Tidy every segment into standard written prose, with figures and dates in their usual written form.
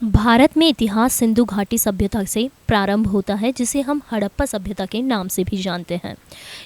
भारत में इतिहास सिंधु घाटी सभ्यता से प्रारंभ होता है, जिसे हम हड़प्पा सभ्यता के नाम से भी जानते हैं।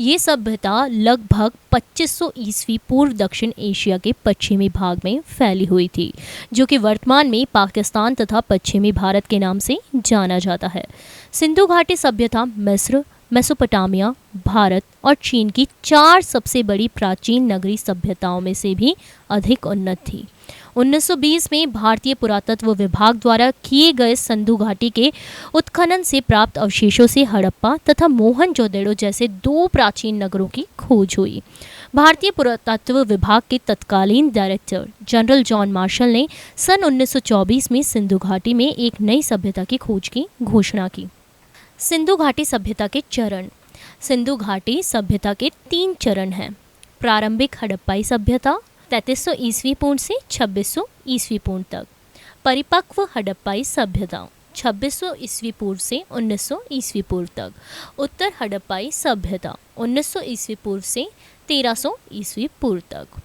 ये सभ्यता लगभग 2500 ईस्वी पूर्व दक्षिण एशिया के पश्चिमी भाग में फैली हुई थी, जो कि वर्तमान में पाकिस्तान तथा पश्चिमी भारत के नाम से जाना जाता है। सिंधु घाटी सभ्यता मिस्र, मेसोपोटामिया, भारत और चीन की 4 सबसे बड़ी प्राचीन नगरीय सभ्यताओं में से भी अधिक उन्नत थी। 1920 में भारतीय पुरातत्व विभाग द्वारा किए गए सिंधु घाटी के उत्खनन से प्राप्त अवशेषों से हड़प्पा तथा मोहनजोदड़ो जैसे 2 प्राचीन नगरों की खोज हुई। भारतीय पुरातत्व विभाग के तत्कालीन डायरेक्टर जनरल जॉन मार्शल ने सन 1924 में सिंधु घाटी में एक नई सभ्यता की खोज की घोषणा की। सिंधु घाटी सभ्यता के चरण। सिंधु घाटी सभ्यता के 3 चरण हैं। प्रारंभिक हड़प्पाई सभ्यता 3300 ईस्वी पूर्व से 2600 ईस्वी पूर्व तक। परिपक्व हड़प्पाई सभ्यता 2600 ईस्वी पूर्व से 1900 ईस्वी पूर्व तक। उत्तर हड़प्पाई सभ्यता 1900 ईस्वी पूर्व से 1300 ईस्वी पूर्व तक।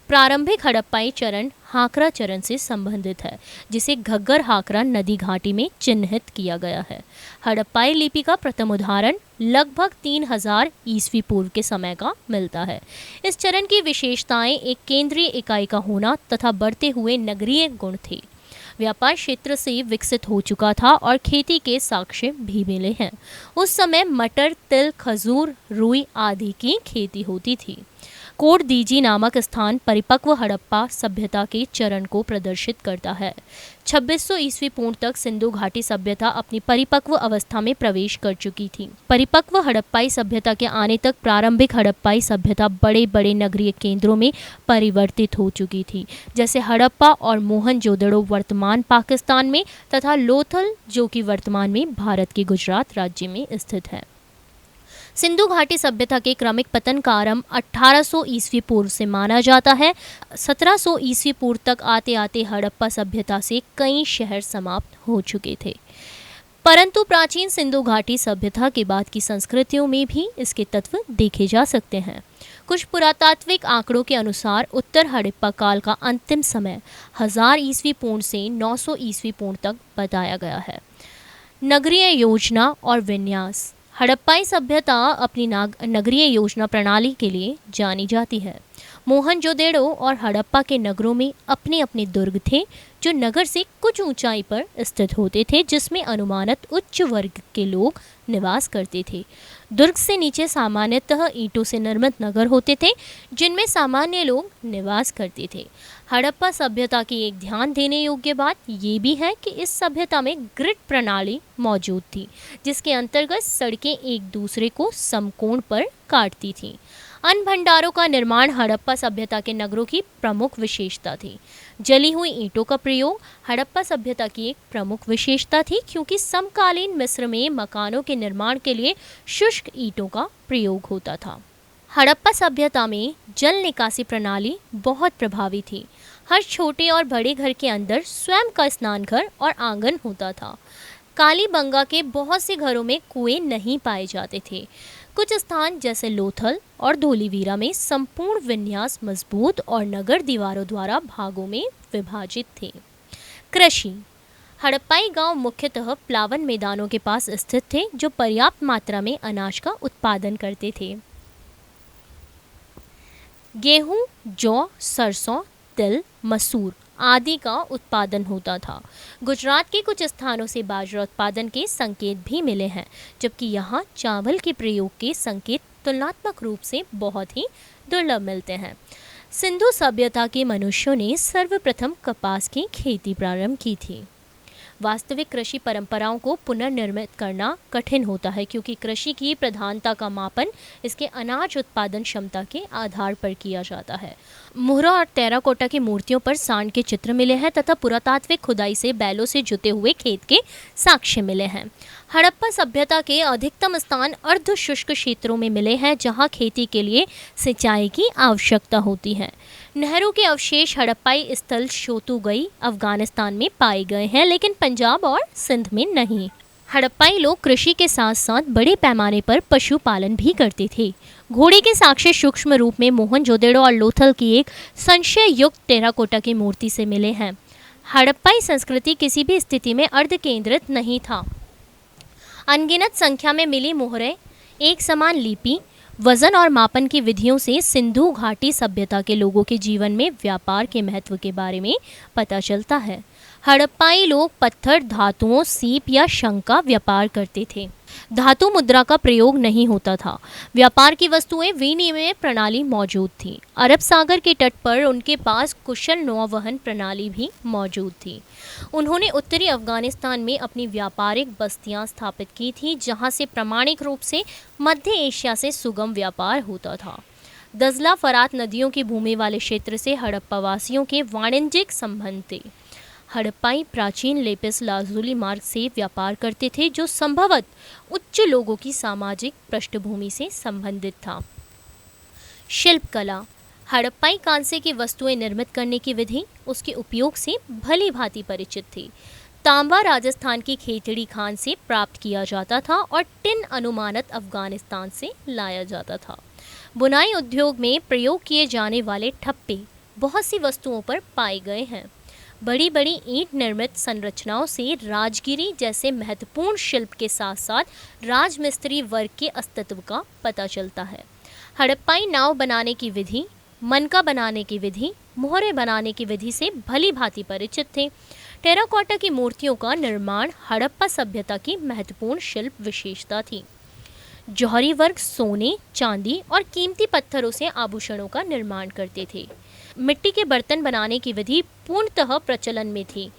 प्रारंभिक हड़प्पाई चरण हाकरा चरण से संबंधित है, जिसे घग्गर हाकरा नदी घाटी में चिन्हित किया गया है। हड़प्पाई लिपि का प्रथम उदाहरण लगभग 3000 ईस्वी पूर्व के समय का मिलता है। इस चरण की विशेषताएं एक केंद्रीय इकाई का होना तथा बढ़ते हुए नगरीय गुण थे। व्यापार क्षेत्र से विकसित हो चुका था और खेती के साक्ष्य भी मिले हैं। उस समय मटर, तिल, खजूर, रुई आदि की खेती होती थी। कोट दीजी नामक स्थान परिपक्व हड़प्पा सभ्यता के चरण को प्रदर्शित करता है। 2600 ईस्वी पूर्व तक सिंधु घाटी सभ्यता अपनी परिपक्व अवस्था में प्रवेश कर चुकी थी। परिपक्व हड़प्पाई सभ्यता के आने तक प्रारंभिक हड़प्पाई सभ्यता बड़े बड़े नगरीय केंद्रों में परिवर्तित हो चुकी थी, जैसे हड़प्पा और मोहनजोदड़ो वर्तमान पाकिस्तान में तथा लोथल जो कि वर्तमान में भारत के गुजरात राज्य में स्थित है। सिंधु घाटी सभ्यता के क्रमिक पतन का आरंभ 1800 ईस्वी पूर्व से माना जाता है। 1700 ईस्वी पूर्व तक आते आते हड़प्पा सभ्यता से कई शहर समाप्त हो चुके थे, परंतु प्राचीन सिंधु घाटी सभ्यता के बाद की संस्कृतियों में भी इसके तत्व देखे जा सकते हैं। कुछ पुरातात्विक आंकड़ों के अनुसार उत्तर हड़प्पा काल का अंतिम समय 1000 ईस्वी पूर्व से 900 ईस्वी पूर्व तक बताया गया है। नगरीय योजना और विन्यास। हड़प्पाई सभ्यता अपनी नगरीय योजना प्रणाली के लिए जानी जाती है। मोहनजोदड़ो और हड़प्पा के नगरों में अपने अपने दुर्ग थे, जो नगर से कुछ ऊंचाई पर स्थित होते थे, जिसमें अनुमानित उच्च वर्ग के लोग निवास करते थे। दुर्ग से नीचे सामान्यतः ईंटों से निर्मित नगर होते थे, जिनमें सामान्य लोग निवास करते थे। हड़प्पा सभ्यता की एक ध्यान देने योग्य बात ये भी है कि इस सभ्यता में ग्रिड प्रणाली मौजूद थी, जिसके अंतर्गत सड़कें एक दूसरे को समकोण पर काटती थीं। अन्न भंडारों का निर्माण हड़प्पा सभ्यता के नगरों की प्रमुख विशेषता थी। जली हुई ईंटों का प्रयोग हड़प्पा सभ्यता की एक प्रमुख विशेषता थी, क्योंकि समकालीन मिस्र में मकानों के निर्माण के लिए शुष्क ईंटों का प्रयोग होता था। हड़प्पा सभ्यता में जल निकासी प्रणाली बहुत प्रभावी थी। हर छोटे और बड़े घर के अंदर स्वयं का स्नान घर और आंगन होता था। कालीबंगा के बहुत से घरों में कुएं नहीं पाए जाते थे। कुछ स्थान जैसे लोथल और धोलीवीरा में संपूर्ण विन्यास मजबूत और नगर दीवारों द्वारा भागों में विभाजित थे। कृषि। हड़प्पाई गांव मुख्यतः प्लावन मैदानों के पास स्थित थे, जो पर्याप्त मात्रा में अनाज का उत्पादन करते थे। गेहूं, जौ, सरसों, तिल, मसूर आदि का उत्पादन होता था। गुजरात के कुछ स्थानों से बाजरा उत्पादन के संकेत भी मिले हैं, जबकि यहाँ चावल के प्रयोग के संकेत तुलनात्मक रूप से बहुत ही दुर्लभ मिलते हैं। सिंधु सभ्यता के मनुष्यों ने सर्वप्रथम कपास की खेती प्रारंभ की थी। वास्तविक कृषि परंपराओं को पुनर्निर्मित करना कठिन होता है, क्योंकि कृषि की प्रधानता का मापन इसके अनाज उत्पादन क्षमता के आधार पर किया जाता है। मुहरा और टेराकोटा की मूर्तियों पर सांड के चित्र मिले हैं तथा पुरातात्विक खुदाई से बैलों से जुते हुए खेत के साक्ष्य मिले हैं। हड़प्पा सभ्यता के अधिकतम स्थान अर्ध शुष्क क्षेत्रों में मिले हैं, जहां खेती के लिए सिंचाई की आवश्यकता होती है। नहरों के अवशेष हड़प्पाई स्थल शोतुगई अफगानिस्तान में पाए गए हैं, लेकिन पंजाब और सिंध में नहीं। हड़प्पाई लोग कृषि के साथ साथ बड़े पैमाने पर पशुपालन भी करते थे। घोड़े के साक्ष्य सूक्ष्म रूप में मोहनजोदड़ो और लोथल की एक संशय युक्त टेराकोटा की मूर्ति से मिले हैं। हड़प्पाई संस्कृति किसी भी स्थिति में अर्ध केंद्रित नहीं था। अनगिनत संख्या में मिली मोहरें, एक समान लिपि, वजन और मापन की विधियों से सिंधु घाटी सभ्यता के लोगों के जीवन में व्यापार के महत्व के बारे में पता चलता है। हड़प्पाई लोग पत्थर, धातुओं, सीप या शंख का व्यापार करते थे। धातु मुद्रा का प्रयोग नहीं होता था। व्यापार की वस्तुएं विनिमय प्रणाली मौजूद थी। अरब सागर के तट पर उनके पास कुशल नौवहन प्रणाली भी मौजूद थी। उन्होंने उत्तरी अफगानिस्तान में अपनी व्यापारिक बस्तियां स्थापित की थी, जहां से प्रामाणिक रूप से मध्य एशिया से सुगम व्यापार होता था। दजला फरात नदियों की भूमि वाले क्षेत्र से हड़प्पा वासियों के वाणिज्यिक संबंध थे। हड़प्पाई प्राचीन लेपिस लाजुली मार्ग से व्यापार करते थे, जो संभवतः उच्च लोगों की सामाजिक पृष्ठभूमि से संबंधित था। शिल्पकला। हड़प्पाई कांसे की वस्तुएं निर्मित करने की विधि उसके उपयोग से भली भांति परिचित थी। तांबा राजस्थान की खेतड़ी खान से प्राप्त किया जाता था और टिन अनुमानत अफगानिस्तान से लाया जाता था। बुनाई उद्योग में प्रयोग किए जाने वाले ठप्पे बहुत सी वस्तुओं पर पाए गए हैं। बड़ी बड़ी ईंट निर्मित संरचनाओं से राजगिरी जैसे महत्वपूर्ण शिल्प के साथ साथ राजमिस्त्री वर्ग के अस्तित्व का पता चलता है। हड़प्पाई नाव बनाने की विधि, मनका बनाने की विधि, मोहरे बनाने की विधि से भली भांति परिचित थे। टेराकोटा की मूर्तियों का निर्माण हड़प्पा सभ्यता की महत्वपूर्ण शिल्प विशेषता थी। जौहरी वर्ग सोने, चांदी और कीमती पत्थरों से आभूषणों का निर्माण करते थे। मिट्टी के बर्तन बनाने की विधि पूर्णतः प्रचलन में थी।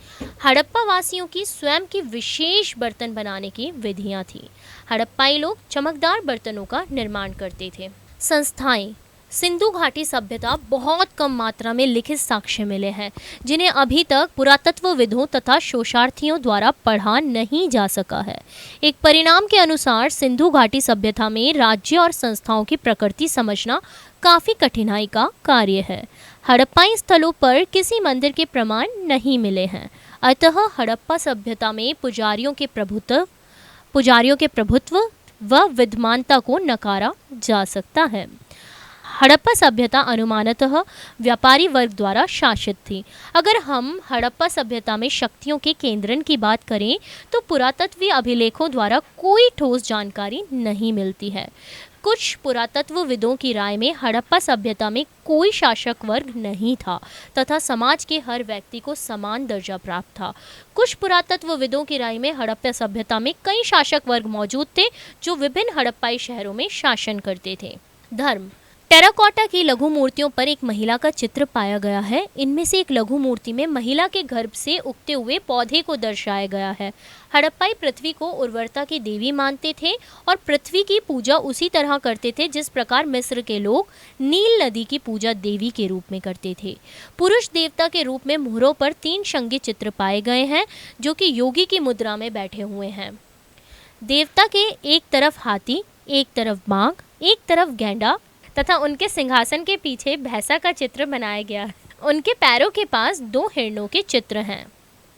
हड़प्पा वासियों की स्वयं की विशेष बर्तन बनाने की विधियां थी। हड़प्पाई लोग चमकदार बर्तनों का निर्माण करते थे। संस्थाएं। सिंधु घाटी सभ्यता बहुत कम मात्रा में लिखित साक्ष्य मिले हैं, जिन्हें अभी तक पुरातत्वविदों तथा शोधार्थियों द्वारा पढ़ा नहीं जा सका है। एक परिणाम के अनुसार सिंधु घाटी सभ्यता में राज्य और संस्थाओं की प्रकृति समझना काफ़ी कठिनाई का कार्य है। हड़प्पाई स्थलों पर किसी मंदिर के प्रमाण नहीं मिले हैं, अतः हड़प्पा सभ्यता में पुजारियों के प्रभुत्व व विद्यमानता को नकारा जा सकता है। हड़प्पा सभ्यता अनुमानतः व्यापारी वर्ग द्वारा शासित थी। अगर हम हड़प्पा सभ्यता में शक्तियों के केंद्रण की बात करें तो पुरातत्वीय अभिलेखों द्वारा कोई ठोस जानकारी नहीं मिलती है। कुछ पुरातत्वविदों की राय में हड़प्पा सभ्यता में कोई शासक वर्ग नहीं था तथा समाज के हर व्यक्ति को समान दर्जा प्राप्त था। कुछ पुरातत्वविदों की राय में हड़प्पा सभ्यता में कई शासक वर्ग मौजूद थे जो विभिन्न हड़प्पाई शहरों में शासन करते थे। धर्म। टेराकोटा की लघु मूर्तियों पर एक महिला का चित्र पाया गया है। इनमें से एक लघु मूर्ति में महिला के गर्भ से उगते हुए पौधे को दर्शाया गया है। हड़प्पाई पृथ्वी को उर्वरता की देवी मानते थे और पृथ्वी की पूजा उसी तरह करते थे जिस प्रकार मिस्र के लोग नील नदी की पूजा देवी के रूप में करते थे। पुरुष देवता के रूप में मोहरों पर 3 शंगी चित्र पाए गए हैं, जो कि योगी की मुद्रा में बैठे हुए हैं। देवता के एक तरफ हाथी, एक तरफ बाघ, एक तरफ गैंडा तथा उनके सिंहासन के पीछे भैंसा का चित्र बनाया गया है। उनके पैरों के पास 2 हिरणों के चित्र हैं।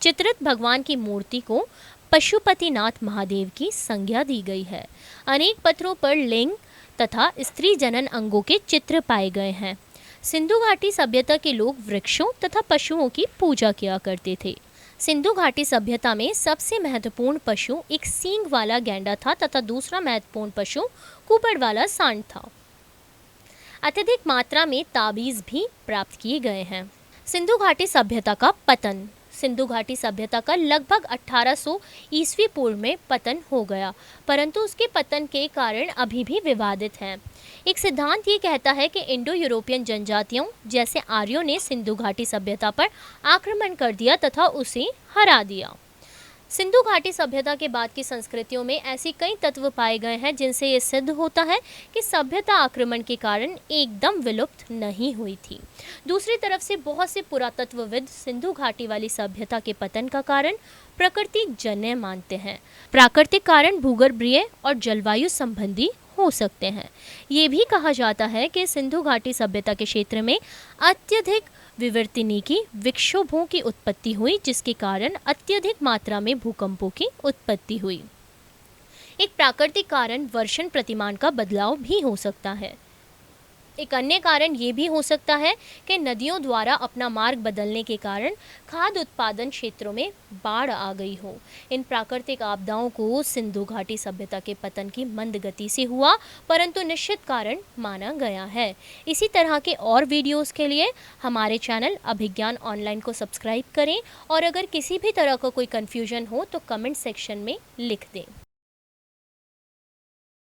चित्रित भगवान की मूर्ति को पशुपतिनाथ महादेव की संज्ञा दी गई है। अनेक पत्थरों पर लिंग तथा स्त्री जनन अंगों के चित्र पाए गए हैं। सिंधु घाटी सभ्यता के लोग वृक्षों तथा पशुओं की पूजा किया करते थे। सिंधु घाटी सभ्यता में सबसे महत्वपूर्ण पशु एक सींग वाला गैंडा था तथा दूसरा महत्वपूर्ण पशु कुबड़ वाला सांड था। अत्यधिक मात्रा में ताबीज़ भी प्राप्त किए गए हैं। सिंधु घाटी सभ्यता का पतन। सिंधु घाटी सभ्यता का लगभग 1800 ईस्वी पूर्व में पतन हो गया, परंतु उसके पतन के कारण अभी भी विवादित हैं। एक सिद्धांत ये कहता है कि इंडो यूरोपियन जनजातियों जैसे आर्यों ने सिंधु घाटी सभ्यता पर आक्रमण कर दिया तथा उसे हरा दिया। सिंधु घाटी सभ्यता के बाद की संस्कृतियों में ऐसी कई तत्व पाए गए हैं जिनसे ये सिद्ध होता है कि सभ्यता आक्रमण के कारण एकदम विलुप्त नहीं हुई थी। दूसरी तरफ से बहुत से पुरातत्वविद सिंधु घाटी वाली सभ्यता के पतन का कारण प्रकृति जन्य मानते हैं। प्राकृतिक कारण भूगर्भीय और जलवायु संबंधी हो सकते हैं। ये भी कहा जाता है कि सिंधु घाटी सभ्यता के क्षेत्र में अत्यधिक विवर्तनिकी विक्षोभों की उत्पत्ति हुई, जिसके कारण अत्यधिक मात्रा में भूकंपों की उत्पत्ति हुई। एक प्राकृतिक कारण वर्षण प्रतिमान का बदलाव भी हो सकता है। एक अन्य कारण ये भी हो सकता है कि नदियों द्वारा अपना मार्ग बदलने के कारण खाद्य उत्पादन क्षेत्रों में बाढ़ आ गई हो। इन प्राकृतिक आपदाओं को सिंधु घाटी सभ्यता के पतन की मंद गति से हुआ, परंतु निश्चित कारण माना गया है। इसी तरह के और वीडियोस के लिए हमारे चैनल अभिज्ञान ऑनलाइन को सब्सक्राइब करें और अगर किसी भी तरह का कोई कन्फ्यूजन हो तो कमेंट सेक्शन में लिख दें।